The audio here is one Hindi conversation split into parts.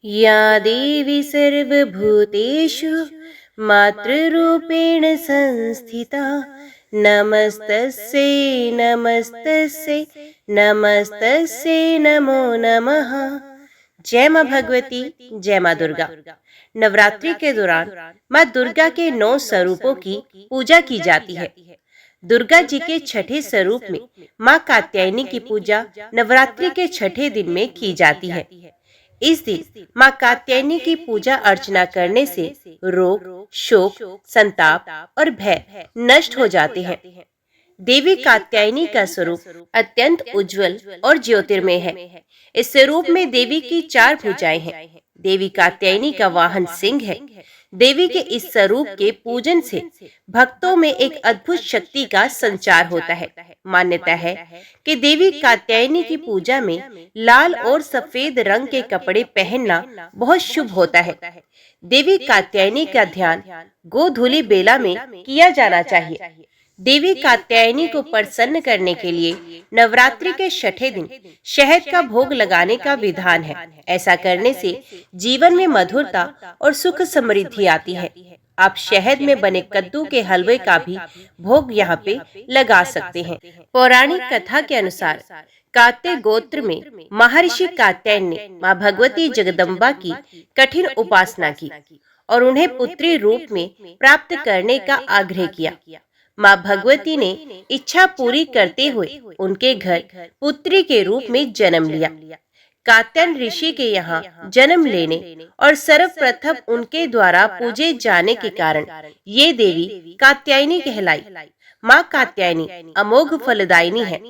या देवी सर्वभूतेषु मातृरूपेण संस्थिता नमस्तस्यै नमस्तस्यै नमस्तस्यै नमो नमः। जय माँ भगवती, जय माँ दुर्गा। नवरात्रि के दौरान माँ दुर्गा के 9 स्वरूपों की पूजा की जाती है। दुर्गा जी के छठे स्वरूप में माँ कात्यायनी की पूजा नवरात्रि के छठे दिन में की जाती है। इस दिन माँ कात्यायनी की पूजा अर्चना करने से रोग, शोक, संताप और भय नष्ट हो जाते हैं। देवी कात्यायनी का स्वरूप अत्यंत उज्जवल और ज्योतिर्मय है। इस स्वरूप में देवी की 4 भुजाएं हैं। देवी कात्यायनी का वाहन सिंह है। देवी के इस स्वरूप के पूजन से भक्तों में एक अद्भुत शक्ति का संचार होता है। मान्यता है कि देवी कात्यायनी की पूजा में लाल और सफेद रंग के कपड़े पहनना बहुत शुभ होता है। देवी कात्यायनी का ध्यान गोधूली बेला में किया जाना चाहिए। देवी कात्यायनी को प्रसन्न करने के लिए नवरात्रि के छठे दिन शहद का भोग लगाने का विधान है। ऐसा करने से जीवन में मधुरता और सुख समृद्धि आती है। आप शहद में बने कद्दू के हलवे का भी भोग यहाँ पे लगा सकते हैं। पौराणिक कथा के अनुसार कात्य गोत्र में महर्षि कात्यायन ने माँ भगवती जगदम्बा की कठिन उपासना की और उन्हें पुत्री रूप में प्राप्त करने का आग्रह किया। माँ भगवती ने इच्छा पूरी करते हुए उनके घर पुत्री के रूप में जन्म लिया। कात्यायन ऋषि के यहाँ जन्म लेने और सर्वप्रथम उनके द्वारा पूजे जाने के कारण ये देवी कात्यायनी कहलाई। माँ कात्यायनी अमोघ फलदायिनी है।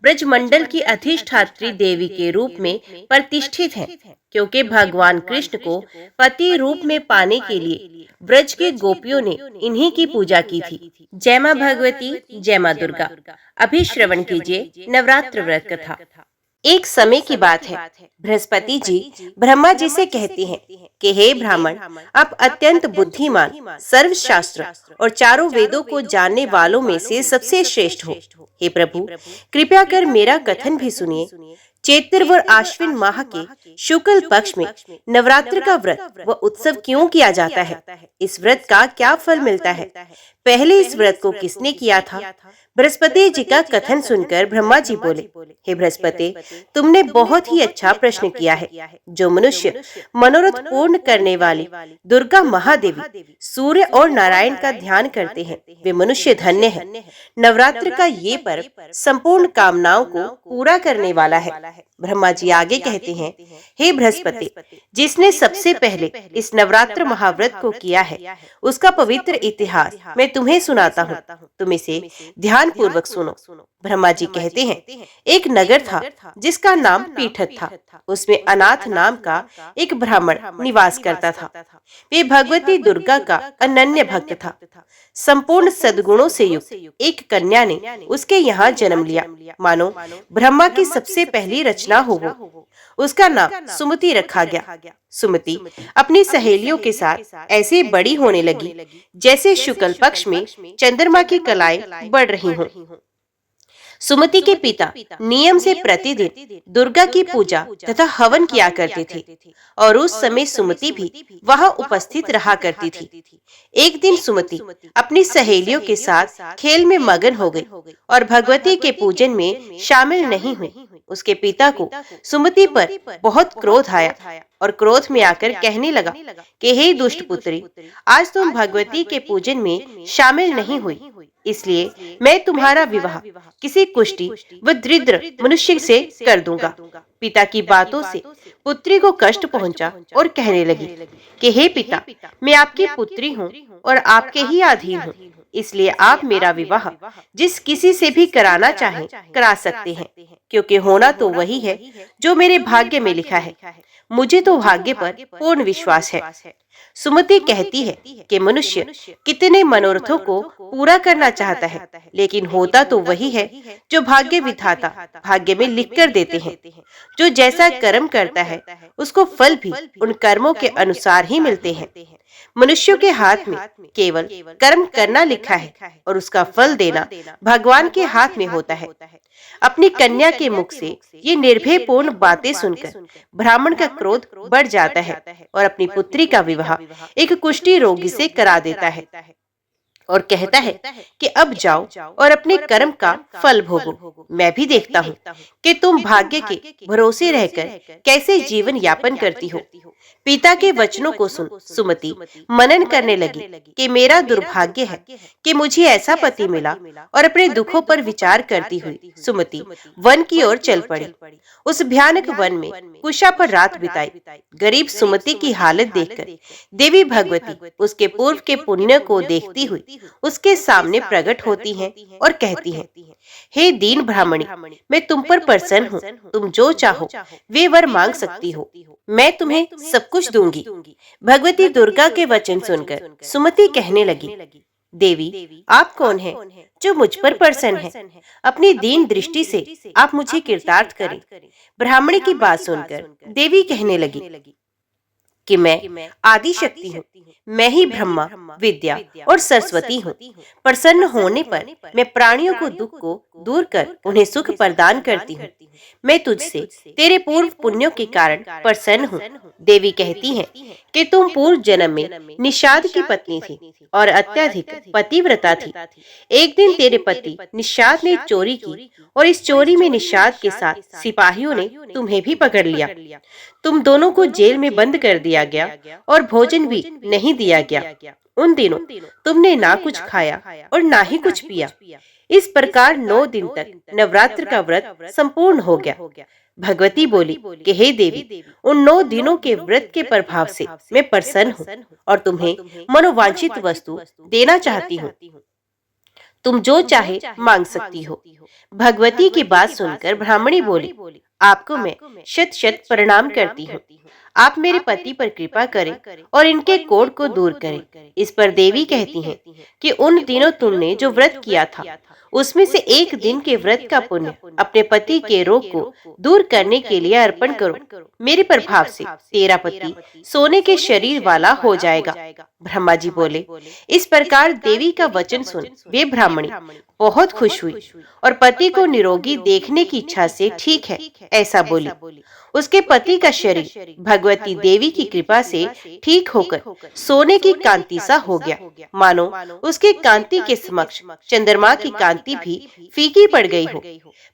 ब्रजमंडल की अधिष्ठात्री देवी के रूप में प्रतिष्ठित है, क्योंकि भगवान कृष्ण को पति रूप में पाने के लिए ब्रज की गोपियों ने इन्हीं की पूजा की थी। जय माँ भगवती, जय माँ दुर्गा। अभी श्रवण कीजिए नवरात्र व्रत कथा। एक समय की बात है, बृहस्पति जी ब्रह्मा जी से कहते हैं कि हे ब्राह्मण, आप अत्यंत बुद्धिमान, सर्वशास्त्र और चारों वेदों को जानने वालों में से सबसे श्रेष्ठ हो। हे प्रभु, कृपया कर मेरा कथन भी सुनिए। चैत्र व आश्विन माह के शुक्ल पक्ष में नवरात्र का व्रत व उत्सव क्यों किया जाता है? इस व्रत का क्या फल मिलता है? पहले इस व्रत को किसने किया था? बृहस्पति जी का कथन सुनकर ब्रह्मा जी बोले, हे बृहस्पति, तुमने बहुत ही अच्छा प्रश्न किया है। जो मनुष्य मनोरथ पूर्ण करने वाली दुर्गा महादेवी सूर्य और नारायण का ध्यान करते हैं, वे मनुष्य धन्य है। नवरात्र का ये पर्व संपूर्ण कामनाओं को पूरा करने वाला है। ब्रह्मा जी आगे कहते हैं, हे बृहस्पति, जिसने सबसे पहले इस नवरात्र महाव्रत को किया है, उसका पवित्र इतिहास मैं तुम्हें सुनाता हूँ। तुम इसे ध्यान पूर्वक सुनो। ब्रह्मा जी कहते हैं, एक नगर था जिसका नाम पीठक था। उसमें अनाथ नाम का एक ब्राह्मण निवास करता था। वे भगवती दुर्गा का अनन्य भक्त था। संपूर्ण सद्गुणों से युक्त एक कन्या ने उसके यहाँ जन्म लिया। मानो ब्रह्मा की सबसे पहली रचना हो वो। उसका नाम सुमति रखा गया। सुमति अपनी सहेलियों के साथ ऐसे बड़ी होने लगी जैसे शुक्ल पक्ष में चंद्रमा की कलाएं बढ़ रही हों। सुमति के पिता नियम से प्रतिदिन दुर्गा की पूजा तथा हवन किया करते थे और उस समय सुमति भी वहां उपस्थित रहा करती थी। एक दिन सुमति अपनी सहेलियों के साथ खेल में मगन हो गई और भगवती के पूजन में शामिल नहीं हुई। उसके पिता को सुमति पर बहुत क्रोध आया और क्रोध में आकर कहने लगा कि हे दुष्ट पुत्री, आज तुम भगवती के पूजन में शामिल नहीं हुई, इसलिए मैं तुम्हारा विवाह किसी कुष्टी व दरिद्र मनुष्य से कर दूंगा। पिता की बातों से पुत्री को कष्ट पहुंचा और कहने लगी कि हे पिता, मैं आपकी पुत्री हूँ और आपके ही अधीन हूँ, इसलिए आप मेरा विवाह जिस किसी से भी कराना चाहें करा सकते हैं, क्योंकि होना तो वही है जो मेरे भाग्य में लिखा है। मुझे तो भाग्य पर पूर्ण विश्वास है। सुमति कहती है कि मनुष्य कितने मनोरथों को पूरा करना चाहता है, लेकिन होता तो वही है जो भाग्य विधाता भाग्य में लिख कर देते हैं। जो जैसा कर्म करता है उसको फल भी उन कर्मों के अनुसार ही मिलते हैं। मनुष्यों के हाथ में केवल कर्म करना लिखा है और उसका फल देना भगवान के हाथ में होता है। अपनी कन्या के मुख से ये निर्भयपूर्ण बातें सुनकर ब्राह्मण का क्रोध बढ़ जाता है और अपनी पुत्री का विवाह एक कुष्ठी रोगी से करा देता है और कहता है कि अब जाओ और अपने कर्म का फल भोगो। मैं भी देखता हूँ कि तुम भाग्य के भरोसे रहकर कैसे जीवन यापन करती हो। पिता के वचनों को सुन सुमति मनन करने लगी कि मेरा दुर्भाग्य है कि मुझे ऐसा पति मिला, और अपने दुखों पर विचार करती हुई सुमति वन की ओर चल पड़ी। उस भयानक वन में कुशा पर रात बिताई। गरीब सुमति की हालत देखकर देवी भगवती उसके पूर्व के पुण्य को देखती हुई उसके सामने प्रकट होती हैं और कहती हैं, हे दीन ब्राह्मणी, मैं तुम पर प्रसन्न हूँ। तुम जो चाहो वे वर मांग सकती हो, मैं तुम्हें सब कुछ दूंगी। भगवती दुर्गा के वचन सुनकर सुमति कहने लगी, देवी आप कौन हैं जो मुझ पर प्रसन्न है? अपनी दीन दृष्टि से आप मुझे कृतार्थ करें। ब्राह्मणी की बात सुनकर देवी कहने लगी कि मैं आदि शक्ति हूँ, मैं ही ब्रह्मा, विद्या और सरस्वती हूँ। प्रसन्न होने पर मैं प्राणियों को दुख को दूर कर उन्हें सुख प्रदान करती हूँ। मैं तुझसे तेरे पूर्व पुण्यों के कारण प्रसन्न हूँ। देवी कहती है कि तुम पूर्व जन्म में निषाद की पत्नी थी और अत्यधिक पतिव्रता थी। एक दिन तेरे पति निषाद ने चोरी की और इस चोरी में निषाद के साथ सिपाहियों ने तुम्हें भी पकड़ लिया। तुम दोनों को जेल में बंद कर दिया गया और भोजन भी नहीं दिया गया। उन दिनों तुमने ना कुछ खाया और ना ही कुछ पिया। इस प्रकार 9 दिन तक नवरात्र का व्रत संपूर्ण हो गया। भगवती बोली कि हे देवी, उन 9 दिनों के व्रत के प्रभाव से मैं प्रसन्न हूँ और तुम्हें मनोवांछित वस्तु देना चाहती हूँ। तुम जो चाहे मांग सकती हो। भगवती की बात सुनकर ब्राह्मणी बोली, आपको मैं शत शत प्रणाम करती हूँ। आप मेरे पति पर कृपा करें और इनके कोढ़ को दूर करें। इस पर देवी कहती हैं कि उन दिनों तुमने जो व्रत किया था उसमें से एक दिन के व्रत का पुण्य अपने पति के रोग को दूर करने के लिए अर्पण करो। मेरे प्रभाव से तेरा पति सोने के शरीर वाला हो जाएगा। ब्रह्मा जी बोले। इस प्रकार देवी का वचन सुन वे ब्राह्मणी बहुत खुश हुई और पति को निरोगी देखने की इच्छा से ठीक है ऐसा बोली। उसके पति का शरीर भगवती देवी की कृपा से ठीक होकर सोने की कांति सा हो गया, मानो उसकी कांति के समक्ष चंद्रमा की कांति भी फीकी पड़ गई हो।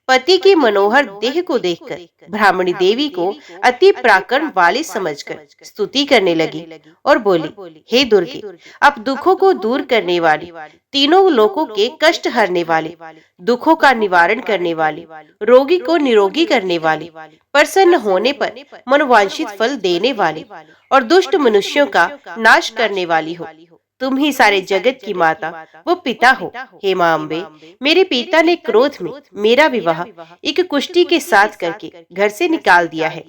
पति की मनोहर देह को देखकर ब्राह्मणी देवी को अति पराक्रम वाली समझकर स्तुति करने लगी और बोली, हे दुर्गे, आप दुखों को दूर करने वाली, तीनों लोकों के कष्ट हरने वाले, दुखों का निवारण करने वाली, रोगी को निरोगी करने वाली, प्रसन्न होने पर मनोवांछित फल देने वाली और दुष्ट मनुष्यों का नाश करने वाली हो। तुम ही सारे जगत की माता वो पिता हो। हे मां अम्बे, मेरे पिता ने क्रोध में मेरा विवाह एक कुष्ठी के साथ करके घर से निकाल दिया है।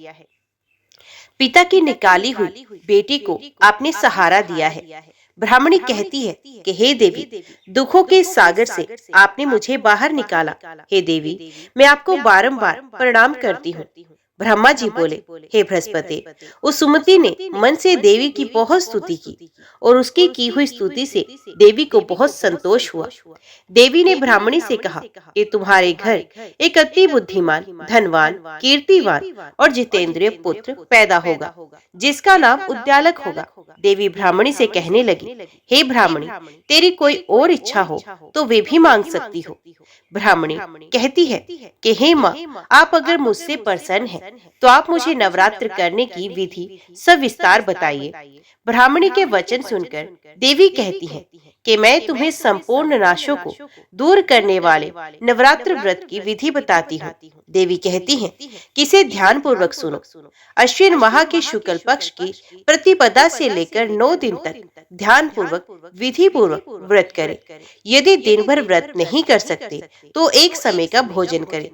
पिता की निकाली हुई बेटी को आपने सहारा दिया है। ब्राह्मणी कहती है कि हे देवी, दुखों के सागर से आपने मुझे बाहर निकाला। हे देवी, मैं आपको बारंबार प्रणाम करती हूँ। ब्रह्मा जी बोले, हे बृहस्पति, उस सुमति ने मन से देवी की बहुत स्तुति की और उसकी की हुई स्तुति से देवी को बहुत संतोष हुआ। देवी ने ब्राह्मणी से कहा कि तुम्हारे घर एक अति बुद्धिमान, धनवान, कीर्तिवान और जितेंद्रिय पुत्र पैदा होगा जिसका नाम उद्यालक होगा। देवी ब्राह्मणी से कहने लगी, हे ब्राह्मणी, तेरी कोई और इच्छा हो तो वे भी मांग सकती हो। ब्राह्मणी कहती है कि हे माँ, आप अगर मुझसे प्रसन्न हैं तो आप मुझे नवरात्र करने की विधि सविस्तार बताइए। ब्राह्मणी के वचन सुनकर देवी कहती है कि मैं तुम्हें संपूर्ण नाशों को दूर करने वाले नवरात्र व्रत की विधि बताती हूँ। देवी कहती है कि इसे ध्यान पूर्वक सुनो। अश्विन माह के शुक्ल पक्ष की प्रतिपदा से लेकर 9 दिन तक ध्यान पूर्वक विधि पूर्वक व्रत करें। यदि दिन भर व्रत नहीं कर सकते तो एक समय का भोजन करें।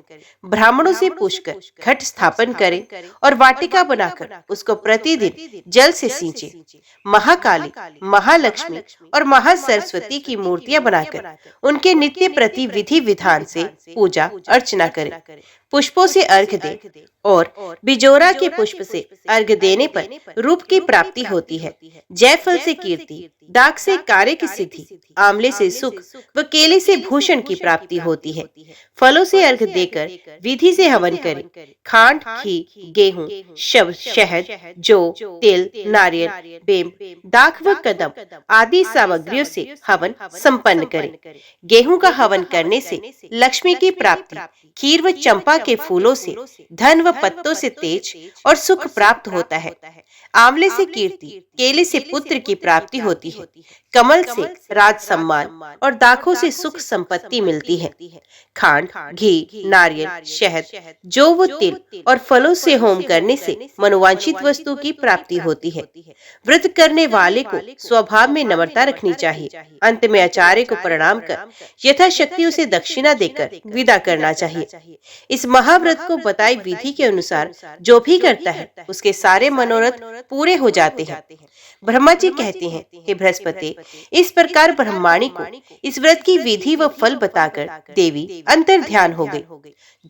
ब्राह्मणों से पूछकर घट स्थापन करें और वाटिका बनाकर उसको प्रतिदिन जल से सींचें। महाकाली, महालक्ष्मी और महासरस्वती की मूर्तियां बनाकर उनके नित्य प्रति विधि विधान से पूजा अर्चना करें। पुष्पों से अर्घ दे और बिजोरा के पुष्प से अर्घ देने पर रूप की प्राप्ति होती है। जयफल से कीर्ति, दाख से कार्य की सिद्धि, आंवले से सुख व केले से भूषण की प्राप्ति होती है। फलों से अर्घ देकर विधि से हवन करें। खांड, घी, गेहूं, शहद, जौ, तिल, नारियल, बेम, दाख व कदम आदि सामग्रियों से हवन संपन्न करें। गेहूं का हवन करने से लक्ष्मी की प्राप्ति, खीर व चंपा के फूलों से धन व पत्तों से तेज और सुख प्राप्त होता है। आंवले से कीर्ति, केले से पुत्र की प्राप्ति होती है। कमल से राज सम्मान और दाखों से सुख संपत्ति मिलती है। खांड, घी, नारियल, शहद, जौ व तिल और फलों से होम करने से मनोवांछित वस्तु की प्राप्ति होती है। व्रत करने वाले को स्वभाव में नम्रता रखनी चाहिए। अंत में आचार्य को प्रणाम कर यथाशक्ति उसे दक्षिणा देकर विदा करना चाहिए। इस महाव्रत को बताई विधि के अनुसार जो भी करता है उसके सारे मनोरथ पूरे हो जाते हैं। ब्रह्मा जी कहते हैं, हे बृहस्पति, इस प्रकार ब्रह्माणी को इस व्रत की विधि व फल बताकर देवी अंतर ध्यान हो गई।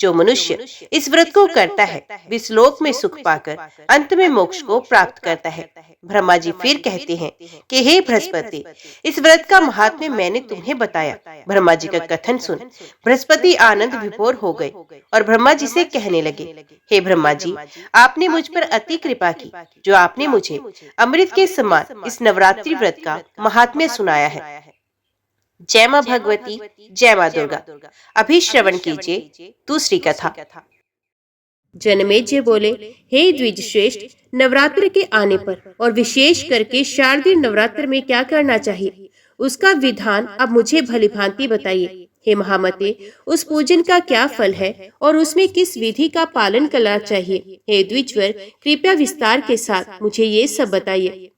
जो मनुष्य इस व्रत को करता है विश्लोक में सुख पाकर अंत में मोक्ष को प्राप्त करता है। ब्रह्मा जी फिर कहते हैं कि हे बृहस्पति, इस व्रत का महात्म्य मैंने तुम्हें बताया। ब्रह्मा जी का कथन सुन बृहस्पति आनंद विभोर हो गए और ब्रह्मा जी से कहने लगे, हे ब्रह्मा जी, आपने मुझ पर अति कृपा की, जो आपने मुझे अमृत के समान इस नवरात्रि व्रत का महात्म्य सुनाया है। जय मां भगवती, जय मां दुर्गा। अभी श्रवण कीजिए दूसरी कथा। जनमेजय बोले, हे द्विज श्रेष्ठ, नवरात्र के आने पर और विशेष करके शारदीय नवरात्र में क्या करना चाहिए, उसका विधान अब मुझे भलीभांति बताइए। हे महामते, उस पूजन का क्या फल है और उसमें किस विधि का पालन करना चाहिए? हे द्विजवर, कृपया विस्तार के साथ मुझे ये सब बताइए।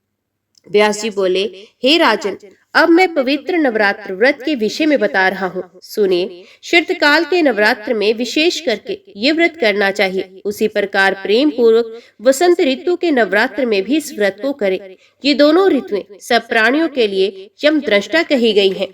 व्यास जी बोले, हे राजन, अब मैं पवित्र नवरात्र व्रत के विषय में बता रहा हूँ। सुनिए, शीतकाल के नवरात्र में विशेष करके ये व्रत करना चाहिए। उसी प्रकार प्रेम पूर्वक वसंत ऋतु के नवरात्र में भी इस व्रत को करें। ये दोनों ऋतुएं सब प्राणियों के लिए यम दृष्टा कही गई हैं।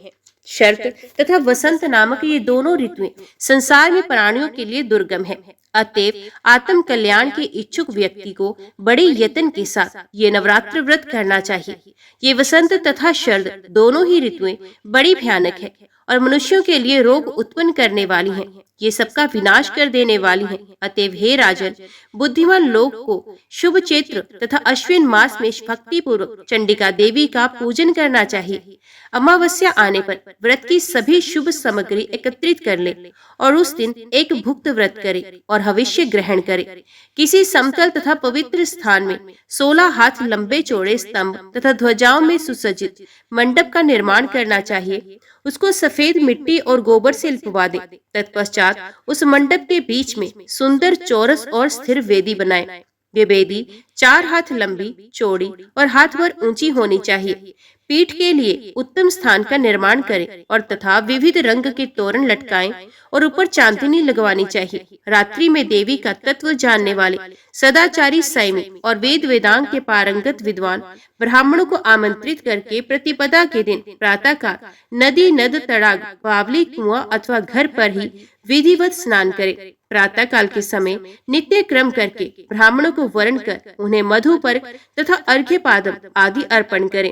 शरत तथा वसंत नामक ये दोनों ऋतुएं संसार में प्राणियों के लिए दुर्गम है। अतएव आत्म कल्याण के इच्छुक व्यक्ति को बड़े यत्न के साथ ये नवरात्र व्रत करना चाहिए। ये वसंत तथा शरद दोनों ही ऋतुएं बड़ी भयानक है और मनुष्यों के लिए रोग उत्पन्न करने वाली हैं। ये सबका विनाश कर देने वाली हैं। अतएव हे राजन, बुद्धिमान लोग को शुभ चैत्र तथा अश्विन मास में भक्ति पूर्वक चंडिका देवी का पूजन करना चाहिए। अमावस्या आने पर व्रत की सभी शुभ सामग्री एकत्रित कर ले और उस दिन एक भुक्त व्रत करे और हविष्य ग्रहण करे। किसी समतल तथा पवित्र स्थान में 16 हाथ लंबे चौड़े स्तंभ तथा ध्वजाओं में सुसज्जित मंडप का निर्माण करना चाहिए। उसको सफेद मिट्टी और गोबर से लिपवा दे। तत्पश्चात उस मंडप के बीच में सुंदर चौरस और स्थिर वेदी बनाए। ये वेदी 4 हाथ लंबी, चौड़ी और हाथ भर ऊंची होनी चाहिए। पीठ के लिए उत्तम स्थान का निर्माण करें और तथा विविध रंग के तोरण लटकाएं और ऊपर चांदनी लगवानी चाहिए। रात्रि में देवी का तत्व जानने वाले सदाचारी संयमी और वेद वेदांग के पारंगत विद्वान ब्राह्मणों को आमंत्रित करके प्रतिपदा के दिन प्रातः काल नदी, नद, तड़ाग, बावली, कुआं अथवा घर पर ही विधिवत स्नान करें। प्रातः काल के समय नित्य क्रम करके ब्राह्मणों को वरण कर उन्हें मधु पर तथा अर्घ्य पादम आदि अर्पण करें।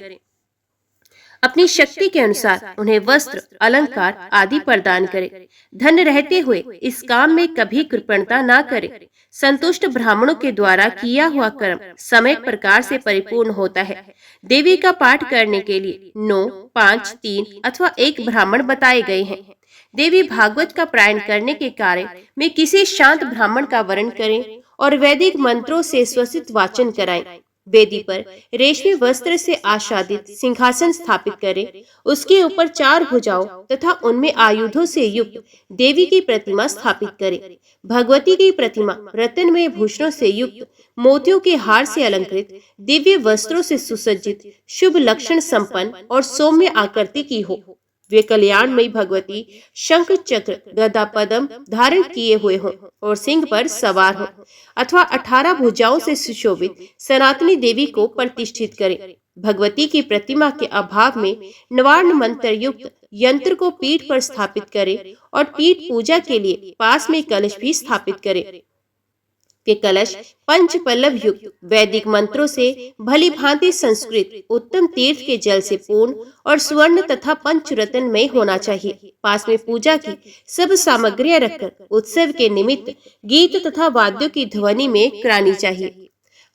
अपनी शक्ति के अनुसार उन्हें वस्त्र, अलंकार आदि प्रदान करें। धन रहते हुए इस काम में कभी कृपणता न करें। संतुष्ट ब्राह्मणों के द्वारा किया हुआ कर्म समय प्रकार से परिपूर्ण होता है। देवी का पाठ करने के लिए 9, 5, 3 अथवा 1 ब्राह्मण बताए गए हैं। देवी भागवत का पारायण करने के कार्य में किसी शांत ब्राह्मण का वर्ण करें और वैदिक मंत्रों से स्वसित वाचन कराएं। वेदी पर रेशमी वस्त्र से आच्छादित सिंहासन स्थापित करें। उसके ऊपर 4 भुजाओं तथा उनमें आयुधों से युक्त देवी की प्रतिमा स्थापित करें। भगवती की प्रतिमा रत्नमय भूषणों से युक्त, मोतियों के हार से अलंकृत, दिव्य वस्त्रों से सुसज्जित, शुभ लक्षण संपन्न और सौम्य आकृति की हो। वे कल्याणमयी भगवती शंख, चक्र, गदा, पद्म धारण किए हुए हों और सिंह पर सवार हों अथवा 18 भुजाओं से सुशोभित सनातनी देवी को प्रतिष्ठित करें। भगवती की प्रतिमा के अभाव में नवार्ण मंत्र युक्त यंत्र को पीठ पर स्थापित करें और पीठ पूजा के लिए पास में कलश भी स्थापित करें। वे कलश पंच पल्लव युक्त वैदिक मंत्रों से भली भांति संस्कृत उत्तम तीर्थ के जल से पूर्ण और स्वर्ण तथा पंचरत्न में होना चाहिए। पास में पूजा की सब सामग्रियां रखकर उत्सव के निमित्त गीत तथा वाद्यों की ध्वनि में करानी चाहिए।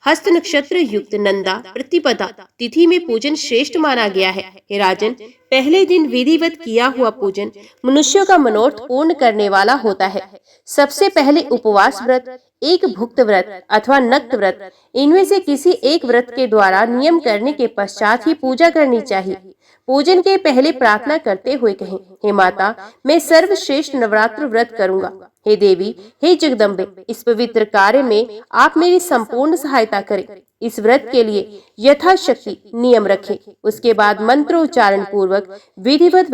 हस्त नक्षत्र युक्त नंदा प्रतिपदा तिथि में पूजन श्रेष्ठ माना गया है। हे राजन, पहले दिन विधिवत किया हुआ पूजन मनुष्यों का मनोरथ पूर्ण करने वाला होता है। सबसे पहले उपवास व्रत, एक भुक्त व्रत अथवा नक्त व्रत, इनमें से किसी एक व्रत के द्वारा नियम करने के पश्चात ही पूजा करनी चाहिए। पूजन के पहले प्रार्थना करते हुए कहें, हे माता, मैं सर्वश्रेष्ठ नवरात्र व्रत करूंगा। हे देवी, हे जगदम्बे, इस पवित्र कार्य में आप मेरी संपूर्ण सहायता करें। इस व्रत के लिए यथाशक्ति नियम रखें। उसके बाद मंत्रोच्चारण पूर्वक विधिवत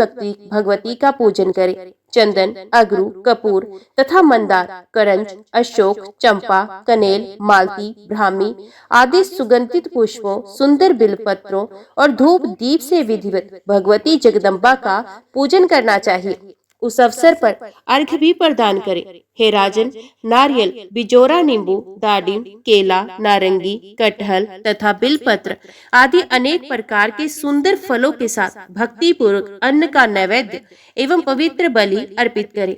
भगवती का पूजन करें। चंदन, अगरू, कपूर तथा मंदार, करंज, अशोक, चंपा, कनेल, मालती, ब्राह्मी आदि सुगंधित पुष्पों, सुंदर बिलपत्रों और धूप दीप से विधिवत भगवती जगदम्बा का पूजन करना चाहिए। उस अवसर पर अर्घ्य भी प्रदान करें। हे राजन, नारियल, बिजोरा नींबू, दाडिम, केला, नारंगी, कटहल तथा बिलपत्र आदि अनेक प्रकार के सुंदर फलों के साथ भक्ति पूर्वक अन्न का नैवेद्य एवं पवित्र बलि अर्पित करें।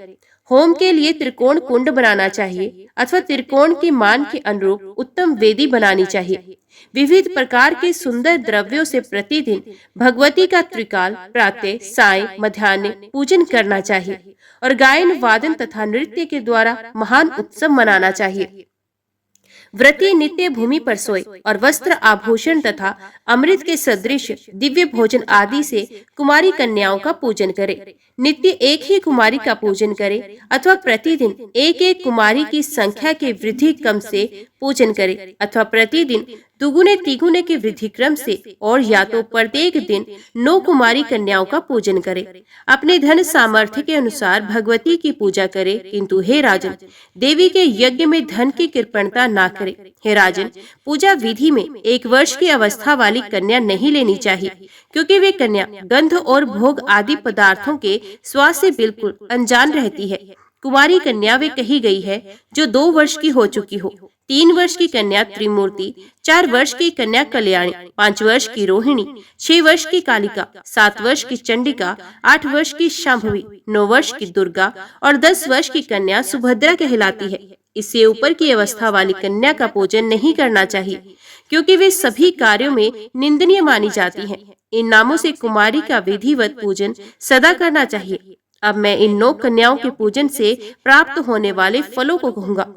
होम के लिए त्रिकोण कुंड बनाना चाहिए अथवा त्रिकोण के मान के अनुरूप उत्तम वेदी बनानी चाहिए। विविध प्रकार के सुंदर द्रव्यों से प्रतिदिन भगवती का त्रिकाल प्रातः, सायं, मध्याह्न पूजन करना चाहिए और गायन, वादन तथा नृत्य के द्वारा महान उत्सव मनाना चाहिए। व्रती नित्य भूमि पर सोए और वस्त्र, आभूषण तथा अमृत के सदृश दिव्य भोजन आदि से कुमारी कन्याओं का पूजन करे। नित्य एक ही कुमारी का पूजन करे अथवा प्रतिदिन एक एक कुमारी की संख्या के वृद्धि क्रम से पूजन करे अथवा प्रतिदिन दुगुने तिगुने के वृद्धि क्रम से और या तो प्रत्येक दिन 9 कुमारी कन्याओं का पूजन करे। अपने धन सामर्थ्य के अनुसार भगवती की पूजा करे, किंतु हे राजन, देवी के यज्ञ में धन की कृपणता ना करे। हे राजन, पूजा विधि में 1 वर्ष की अवस्था वाली कन्या नहीं लेनी चाहिए, क्योंकि वे कन्या गंध और भोग आदि पदार्थों के स्वाद से बिल्कुल अनजान रहती है। कुमारी कन्या वे कही गई है जो 2 वर्ष की हो चुकी हो। 3 वर्ष की कन्या त्रिमूर्ति, 4 वर्ष की कन्या कल्याणी, 5 वर्ष की रोहिणी, 6 वर्ष की कालिका, 7 वर्ष की चंडिका, 8 वर्ष की शांभवी, 9 वर्ष की दुर्गा और 10 वर्ष की कन्या सुभद्रा कहलाती है। इससे ऊपर की अवस्था वाली कन्या का पूजन नहीं करना चाहिए, क्योंकि वे सभी कार्यों में निंदनीय मानी जाती हैं। इन नामों से कुमारी का विधिवत पूजन सदा करना चाहिए। अब मैं इन 9 कन्याओं के पूजन से प्राप्त होने वाले फलों को कहूंगा।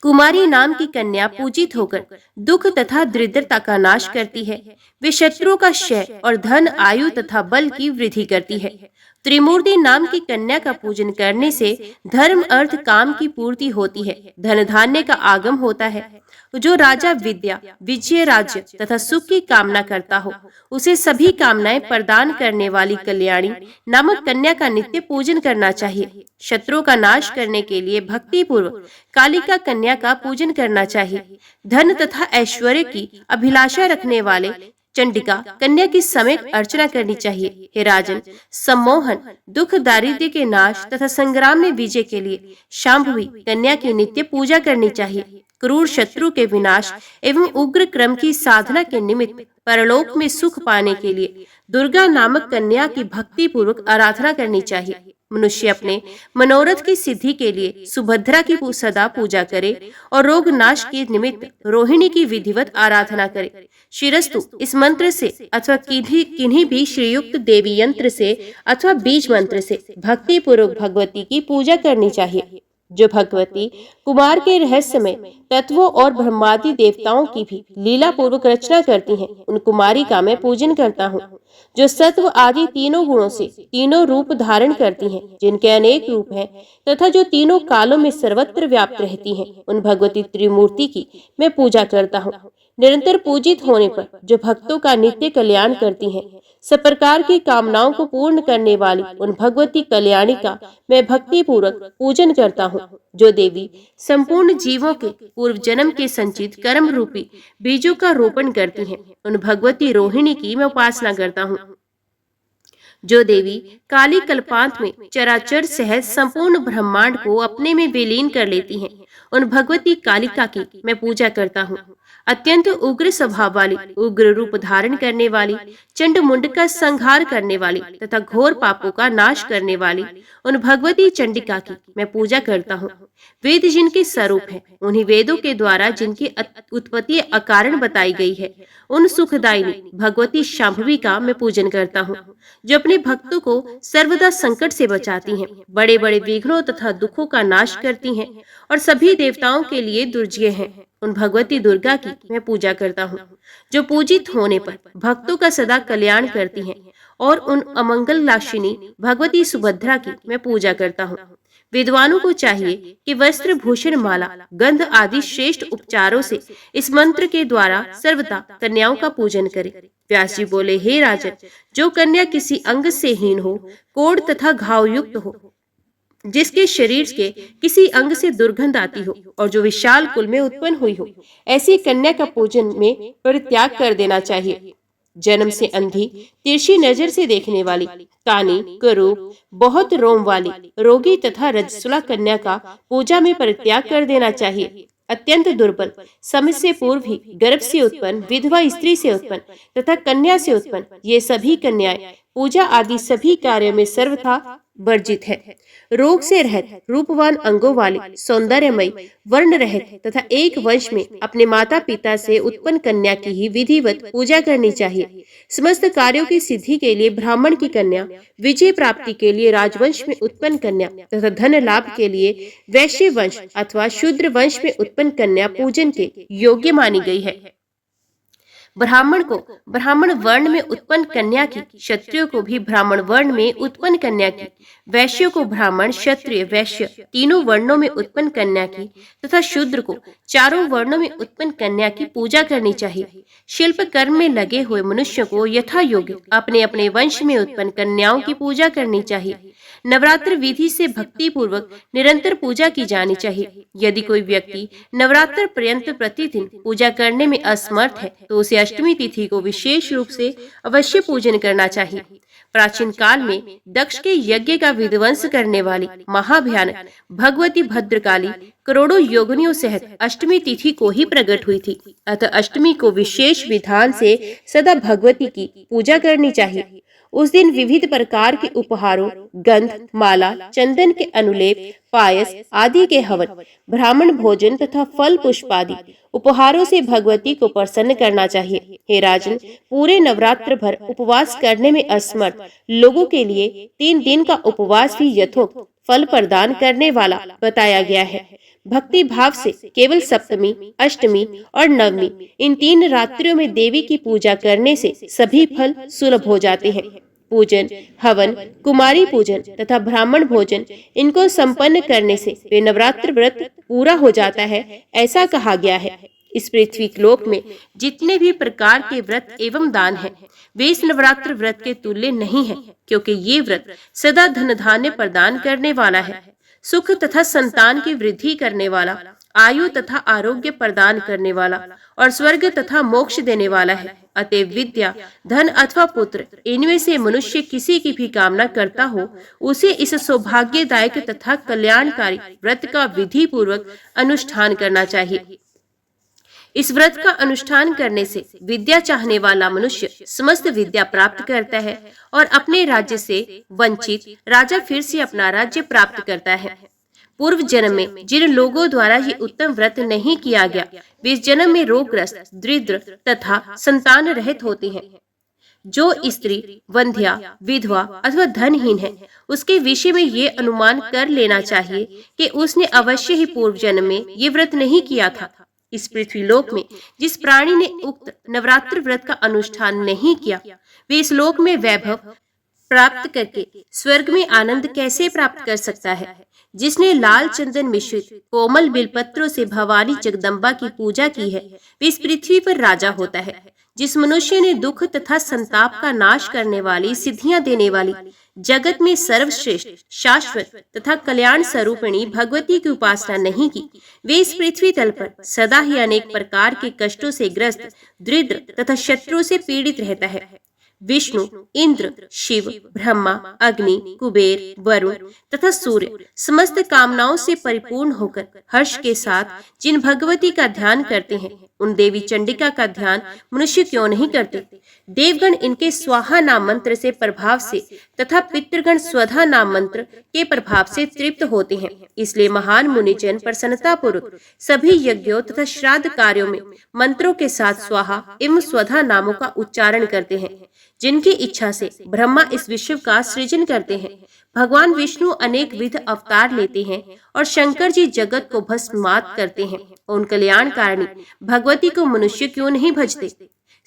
कुमारी नाम की कन्या पूजित होकर दुख तथा दरिद्रता का नाश करती है। वे शत्रुओं का क्षय और धन, आयु तथा बल की वृद्धि करती है। त्रिमूर्ति नाम की कन्या का पूजन करने से धर्म, अर्थ, काम की पूर्ति होती है। धन धान्य का आगम होता है। जो राजा विद्या, विजय, राज्य तथा सुख की कामना करता हो, उसे सभी कामनाएं प्रदान करने वाली कल्याणी नामक कन्या का नित्य पूजन करना चाहिए। शत्रुओं का नाश करने के लिए भक्ति पूर्वक कालिका कन्या का पूजन करना चाहिए। धन तथा ऐश्वर्य की अभिलाषा रखने वाले चंडिका कन्या की समय अर्चना करनी चाहिए। हे राजन, सम्मोहन, दुख, दारिद्र्य के नाश तथा संग्राम में विजय के लिए शांभवी कन्या की नित्य पूजा करनी चाहिए। क्रूर शत्रु के विनाश एवं उग्र क्रम की साधना के निमित्त परलोक में सुख पाने के लिए दुर्गा नामक कन्या की भक्ति पूर्वक आराधना करनी चाहिए। मनुष्य अपने मनोरथ की सिद्धि के लिए सुभद्रा की सदा पूजा करे और रोग नाश के निमित्त रोहिणी की विधिवत आराधना करे। शिरस्तु इस मंत्र से अथवा किन्हीं भी श्रीयुक्त देवी यंत्र से अथवा बीज मंत्र से भक्ति पूर्वक भगवती की पूजा करनी चाहिए। जो भगवती कुमार के रहस्यमय तत्वों और ब्रह्मादि देवताओं की भी लीला पूर्वक रचना करती हैं, उन कुमारी का मैं पूजन करता हूँ। जो सत्व आदि तीनों गुणों से तीनों रूप धारण करती हैं, जिनके अनेक रूप हैं तथा जो तीनों कालों में सर्वत्र व्याप्त रहती हैं, उन भगवती त्रिमूर्ति की मैं पूजा करता हूँ। निरंतर पूजित होने पर जो भक्तों का नित्य कल्याण करती हैं, सब प्रकार की कामनाओं को पूर्ण करने वाली उन भगवती कल्याणी का मैं भक्ति पूर्वक पूजन करता हूँ, जो देवी संपूर्ण जीवों के पूर्व जन्म के संचित कर्म रूपी बीजों का रोपण करती हैं। उन भगवती रोहिणी की मैं उपासना करता हूँ, जो देवी काली कल्पांत में चराचर सहज संपूर्ण ब्रह्मांड को अपने में विलीन कर लेती हैं। उन भगवती कालिका की मैं पूजा करता हूँ। अत्यंत उग्र स्वभाव वाली, उग्र रूप धारण करने वाली, चंड मुंड का संहार करने वाली तथा घोर पापों का नाश करने वाली उन भगवती चंडिका की मैं पूजा करता हूँ। वेद जिनके स्वरूप है, उन्हीं वेदों के द्वारा जिनकी उत्पत्ति अकारण बताई गई है, उन सुखदायिनी भगवती शांभवी का मैं पूजन करता हूँ, जो अपने भक्तों को सर्वदा संकट से बचाती हैं, बड़े बड़े विघ्नों तथा दुखों का नाश करती हैं और सभी देवताओं के लिए दुर्जय हैं। उन भगवती दुर्गा की मैं पूजा करता हूँ, जो पूजित होने पर भक्तों का सदा कल्याण करती हैं, और उन अमंगल नाशिनी भगवती सुभद्रा की मैं पूजा करता हूँ। विद्वानों को चाहिए कि वस्त्र भूषण माला गंध आदि श्रेष्ठ उपचारों से इस मंत्र के द्वारा सर्वदा कन्याओं का पूजन करें। व्यास जी बोले, हे राजन, जो कन्या किसी अंग से हीन हो, कोढ़ तथा घाव युक्त हो, जिसके शरीर के किसी अंग से दुर्गंध आती हो और जो विशाल कुल में उत्पन्न हुई हो, ऐसी कन्या का पूजन में परित्याग कर देना चाहिए। जन्म से अंधी, तिरछी नजर से देखने वाली, कानी, कुरूप, बहुत रोम वाली, रोगी तथा रजस्वला कन्या का पूजा में परित्याग कर देना चाहिए। अत्यंत दुर्बल, समय से पूर्व ही गर्भ से उत्पन्न, विधवा स्त्री से उत्पन्न तथा कन्या से उत्पन्न, ये सभी कन्याएं पूजा आदि सभी कार्यों में सर्वथा वर्जित है। रोग से रहित, रूपवान अंगों वाली, सौंदर्यमयी, वर्ण रहित तथा एक वंश में अपने माता पिता से उत्पन्न कन्या की ही विधिवत पूजा करनी चाहिए। समस्त कार्यों की सिद्धि के लिए ब्राह्मण की कन्या, विजय प्राप्ति के लिए राजवंश में उत्पन्न कन्या तथा धन लाभ के लिए वैश्य वंश अथवा शूद्र वंश में उत्पन्न कन्या पूजन के योग्य मानी गई है। ब्राह्मण को ब्राह्मण वर्ण में उत्पन्न कन्या की, क्षत्रियो को भी ब्राह्मण वर्ण में उत्पन्न कन्या की, वैश्य को ब्राह्मण, क्षत्रिय, वैश्य तीनों वर्णों में उत्पन्न कन्या की तथा शूद्र को चारों वर्णों में उत्पन्न कन्या की पूजा करनी चाहिए। शिल्प कर्म में लगे हुए मनुष्य को यथा योग्य अपने अपने वंश में उत्पन्न कन्याओं की पूजा करनी चाहिए। नवरात्र विधि से भक्ति पूर्वक निरंतर पूजा की जानी चाहिए। यदि कोई व्यक्ति नवरात्र पर्यंत प्रतिदिन पूजा करने में असमर्थ है, तो उसे अष्टमी तिथि को विशेष रूप से अवश्य पूजन करना चाहिए। प्राचीन काल में दक्ष के यज्ञ का विध्वंस करने वाली महाभयानक भगवती भद्रकाली करोड़ों योगिनियों सहित अष्टमी तिथि को ही प्रकट हुई थी। अतः अष्टमी को विशेष विधान से सदा भगवती की पूजा करनी चाहिए। उस दिन विविध प्रकार के उपहारों, गंध, माला, चंदन के अनुलेप, पायस आदि के हवन, ब्राह्मण भोजन तथा फल पुष्प आदि उपहारों से भगवती को प्रसन्न करना चाहिए। हे राजन, पूरे नवरात्र भर उपवास करने में असमर्थ लोगों के लिए 3 दिन का उपवास भी यथोक्त फल प्रदान करने वाला बताया गया है। भक्ति भाव से केवल सप्तमी, अष्टमी और नवमी इन 3 रात्रियों में देवी की पूजा करने से सभी फल सुलभ हो जाते हैं। पूजन, हवन, कुमारी पूजन तथा ब्राह्मण भोजन इनको संपन्न करने से वे नवरात्र व्रत पूरा हो जाता है, ऐसा कहा गया है। इस पृथ्वी लोक में जितने भी प्रकार के व्रत एवं दान हैं, वे इस नवरात्र व्रत के तुल्य नहीं है, क्योंकि ये व्रत सदा धन धान्य प्रदान करने वाला है, सुख तथा संतान की वृद्धि करने वाला, आयु तथा आरोग्य प्रदान करने वाला और स्वर्ग तथा मोक्ष देने वाला है। अतएव विद्या, धन अथवा पुत्र, इनमें से मनुष्य किसी की भी कामना करता हो, उसे इस सौभाग्यदायक तथा कल्याणकारी व्रत का विधि पूर्वक अनुष्ठान करना चाहिए। इस व्रत का अनुष्ठान करने से विद्या चाहने वाला मनुष्य समस्त विद्या प्राप्त करता है और अपने राज्य से वंचित राजा फिर से अपना राज्य प्राप्त करता है। पूर्व जन्म में जिन लोगों द्वारा ये उत्तम व्रत नहीं किया गया, वे इस जन्म में रोगग्रस्त, दरिद्र तथा संतान रहित होते हैं। जो स्त्री वंध्या, विधवा अथवा धनहीन है, उसके विषय में ये अनुमान कर लेना चाहिए कि उसने अवश्य ही पूर्व जन्म में ये व्रत नहीं किया था। इस पृथ्वी लोक में जिस प्राणी ने उक्त नवरात्र व्रत का अनुष्ठान नहीं किया, वे इस लोक में वैभव प्राप्त करके स्वर्ग में आनंद कैसे प्राप्त कर सकता है। जिसने लाल चंदन मिश्रित कोमल बिलपत्रों से भवानी जगदम्बा की पूजा की है, वे इस पृथ्वी पर राजा होता है। जिस मनुष्य ने दुख तथा संताप का नाश करने वाली, सिद्धियां देने वाली, जगत में सर्वश्रेष्ठ, शाश्वत तथा कल्याण स्वरूपिणी भगवती की उपासना नहीं की, वे इस पृथ्वी तल पर सदा ही अनेक प्रकार के कष्टों से ग्रस्त, दरिद्र तथा शत्रुओं से पीड़ित रहता है। विष्णु, इंद्र, शिव, ब्रह्मा, अग्नि, कुबेर, वरुण तथा सूर्य समस्त कामनाओं से परिपूर्ण होकर हर्ष के साथ जिन भगवती का ध्यान करते हैं, उन देवी चंडिका का ध्यान मनुष्य क्यों नहीं करते? देवगण इनके स्वाहा नाम मंत्र से प्रभाव से तथा पितृगण स्वधा नाम मंत्र के प्रभाव से तृप्त होते हैं। इसलिए महान मुनिजन प्रसन्नता पूर्वक सभी यज्ञों तथा श्राद्ध कार्यों में मंत्रों के साथ स्वाहा एवं स्वधा नामों का उच्चारण करते हैं। जिनकी इच्छा से ब्रह्मा इस विश्व का सृजन करते हैं। भगवान विष्णु अनेक विध अवतार लेते हैं और शंकर जी जगत को भस्मात करते हैं। उन कल्याणकारिणी भगवती को मनुष्य क्यों नहीं भजते?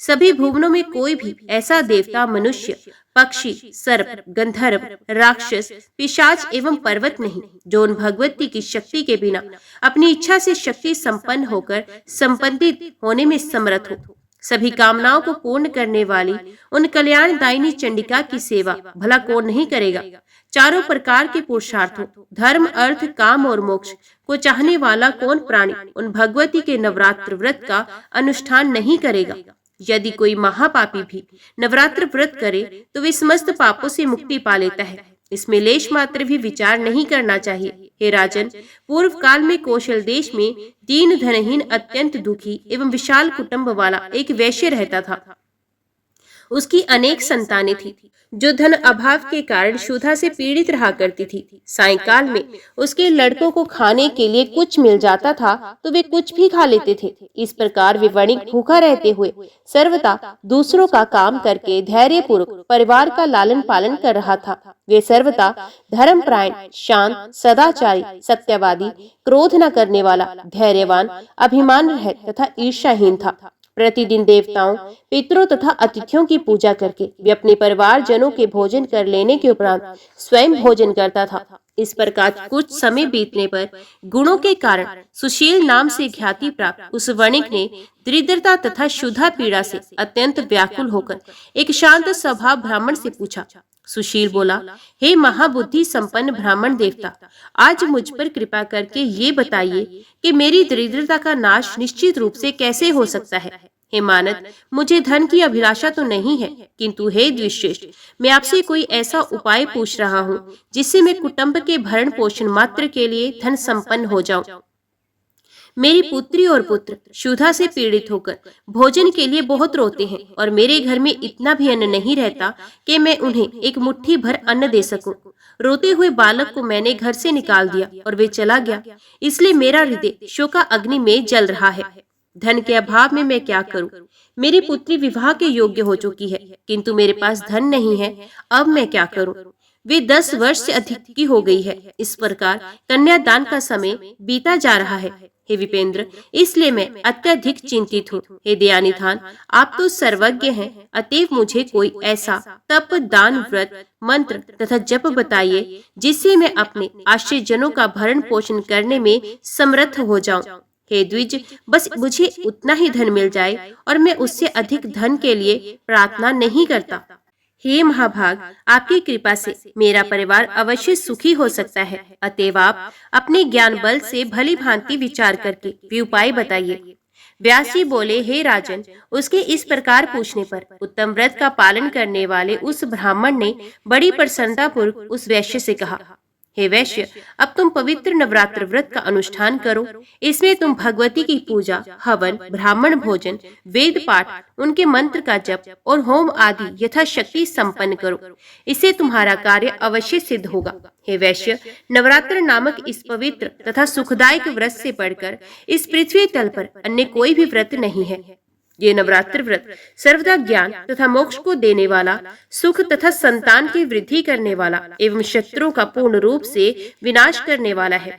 सभी भुवनों में कोई भी ऐसा देवता, मनुष्य, पक्षी, सर्प, गंधर्व, राक्षस, पिशाच एवं पर्वत नहीं जो उन भगवती की शक्ति के बिना अपनी इच्छा से शक्ति संपन्न होकर संपन्नित होने में समर्थ हो। सभी कामनाओं को पूर्ण करने वाली उन कल्याणदायिनी चंडिका की सेवा भला कौन नहीं करेगा? चारों प्रकार के पुरुषार्थों, धर्म, अर्थ, काम और मोक्ष को चाहने वाला कौन प्राणी उन भगवती के नवरात्र व्रत का अनुष्ठान नहीं करेगा? यदि कोई महापापी भी नवरात्र व्रत करे तो वे समस्त पापों से मुक्ति पा लेता है। इसमें लेश मात्र भी विचार नहीं करना चाहिए। हे राजन, पूर्व काल में कौशल देश में दीन धनहीन, अत्यंत दुखी एवं विशाल कुटुंब वाला एक वैश्य रहता था। उसकी अनेक संतानें थी जो धन अभाव के कारण क्षुधा से पीड़ित रहा करती थी। सायंकाल में उसके लड़कों को खाने के लिए कुछ मिल जाता था तो वे कुछ भी खा लेते थे। इस प्रकार वे वणिक भूखा रहते हुए सर्वदा दूसरों का काम करके धैर्य पूर्वक परिवार का लालन पालन कर रहा था। वे सर्वदा धर्मपरायण, शांत, सदाचारी, सत्यवादी, क्रोध न करने वाला, धैर्यवान, अभिमान रहित तथा ईर्ष्याहीन था। प्रतिदिन देवताओं, पितरों तथा अतिथियों की पूजा करके वे अपने परिवार जनों के भोजन कर लेने के उपरांत स्वयं भोजन करता था। इस प्रकार कुछ समय बीतने पर गुणों के कारण सुशील नाम से ख्याति प्राप्त उस वणिक ने दरिद्रता तथा क्षुधा पीड़ा से अत्यंत व्याकुल होकर एक शांत स्वभाव ब्राह्मण से पूछा। सुशील बोला, हे महाबुद्धि संपन्न ब्राह्मण देवता, आज मुझ पर कृपा करके ये बताइए कि मेरी दरिद्रता का नाश निश्चित रूप से कैसे हो सकता है। हे मानद, मुझे धन की अभिलाषा तो नहीं है, किंतु हे द्विश्रेष्ठ, मैं आपसे कोई ऐसा उपाय पूछ रहा हूँ जिससे मैं कुटुंब के भरण पोषण मात्र के लिए धन संपन्न हो जाऊं। मेरी पुत्री और पुत्र क्षुधा से पीड़ित होकर भोजन के लिए बहुत रोते हैं और मेरे घर में इतना भी अन्न नहीं रहता कि मैं उन्हें एक मुट्ठी भर अन्न दे सकूं। रोते हुए बालक को मैंने घर से निकाल दिया और वे चला गया, इसलिए मेरा हृदय शोका अग्नि में जल रहा है। धन के अभाव में मैं क्या करूं? मेरी पुत्री विवाह के योग्य हो चुकी है, किंतु मेरे पास धन नहीं है। अब मैं क्या करूं? वे 10 वर्ष से अधिक की हो गई है। इस प्रकार कन्यादान का समय बीता जा रहा है। हे विपेंद्र, इसलिए मैं अत्यधिक चिंतित हूँ। हे दयानिधान, आप तो सर्वज्ञ हैं, अतएव मुझे कोई ऐसा तप, दान, व्रत, मंत्र तथा जप बताइए जिससे मैं अपने आश्रयजनों का भरण पोषण करने में समर्थ हो जाऊं। हे द्विज, बस मुझे उतना ही धन मिल जाए और मैं उससे अधिक धन के लिए प्रार्थना नहीं करता। हे महाभाग, आपकी कृपा से मेरा परिवार अवश्य सुखी हो सकता है। अतएव आप अपने ज्ञान बल से भली भांति विचार करके भी उपाय बताइए। व्यास जी बोले, हे राजन, उसके इस प्रकार पूछने पर उत्तम व्रत का पालन करने वाले उस ब्राह्मण ने बड़ी प्रसन्नता पूर्वक उस वैश्य से कहा, हे वैश्य, अब तुम पवित्र नवरात्र व्रत का अनुष्ठान करो। इसमें तुम भगवती की पूजा, हवन, ब्राह्मण भोजन, वेद पाठ, उनके मंत्र का जप और होम आदि यथाशक्ति संपन्न करो। इससे तुम्हारा कार्य अवश्य सिद्ध होगा। हे वैश्य, नवरात्र नामक इस पवित्र तथा सुखदायक व्रत से बढ़कर इस पृथ्वी तल पर अन्य कोई भी व्रत नहीं है। ये नवरात्र व्रत सर्वदा ज्ञान तथा मोक्ष को देने वाला, सुख तथा संतान की वृद्धि करने वाला एवं शत्रुओं का पूर्ण रूप से विनाश करने वाला है।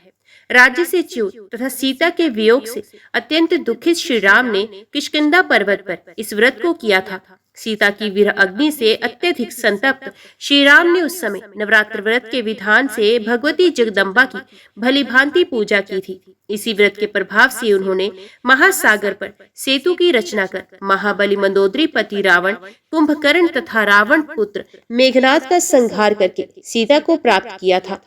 राज्य से च्युत तथा सीता के वियोग से अत्यंत दुखित श्री राम ने किष्किंधा पर्वत पर इस व्रत को किया था। सीता की विरह अग्नि से अत्यधिक संतप्त श्री राम ने उस समय नवरात्र व्रत के विधान से भगवती जगदम्बा की भली भांति पूजा की थी। इसी व्रत के प्रभाव से उन्होंने महासागर पर सेतु की रचना कर महाबली मंदोदरी पति रावण, कुंभकर्ण तथा रावण पुत्र मेघनाद का संहार करके सीता को प्राप्त किया था।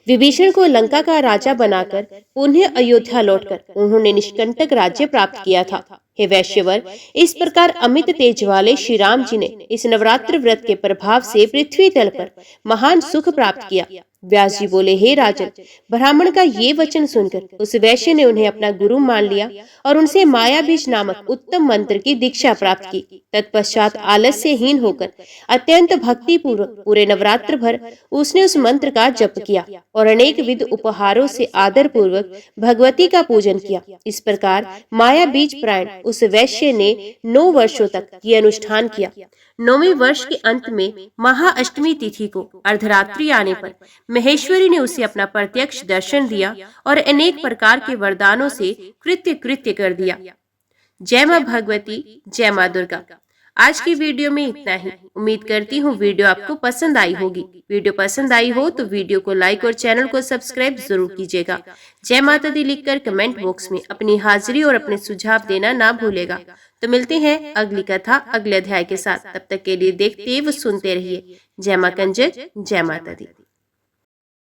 विभीषण को लंका का राजा बनाकर पुनः अयोध्या लौटकर उन्होंने निष्कंटक राज्य प्राप्त किया था। हे वैश्यवर, इस प्रकार अमित तेज वाले श्री राम जी ने इस नवरात्र व्रत के प्रभाव से पृथ्वी तल पर महान सुख प्राप्त किया। व्यास जी बोले, हे राजन, ब्राह्मण का ये वचन सुनकर उस वैश्य ने उन्हें अपना गुरु मान लिया और उनसे मायाबीज नामक उत्तम मंत्र की दीक्षा प्राप्त की। तत्पश्चात आलस्यहीन होकर अत्यंत भक्ति पूर्वक पूरे नवरात्र भर उसने उस मंत्र का जप किया और अनेक विध उपहारों से आदर पूर्वक भगवती का पूजन किया। इस प्रकार माया बीज प्राण उस वैश्य ने 9 वर्षों तक ये अनुष्ठान किया। 9वें वर्ष के अंत में महाअष्टमी तिथि को अर्धरात्रि आने पर महेश्वरी ने उसे अपना प्रत्यक्ष दर्शन दिया और अनेक प्रकार के वरदानों से कृत्य कर दिया। जय मां भगवती, जय मां दुर्गा। आज की वीडियो में इतना ही। उम्मीद करती हूँ वीडियो आपको पसंद आई होगी। वीडियो पसंद आई हो तो वीडियो को लाइक और चैनल को सब्सक्राइब जरूर कीजिएगा। जय माता दी लिखकर कमेंट बॉक्स में अपनी हाजिरी और अपने सुझाव देना ना भूलेगा। तो मिलते हैं अगली कथा अगले अध्याय के साथ। तब तक के लिए देखते व सुनते रहिए। जय मां कंजक, जय माता दी।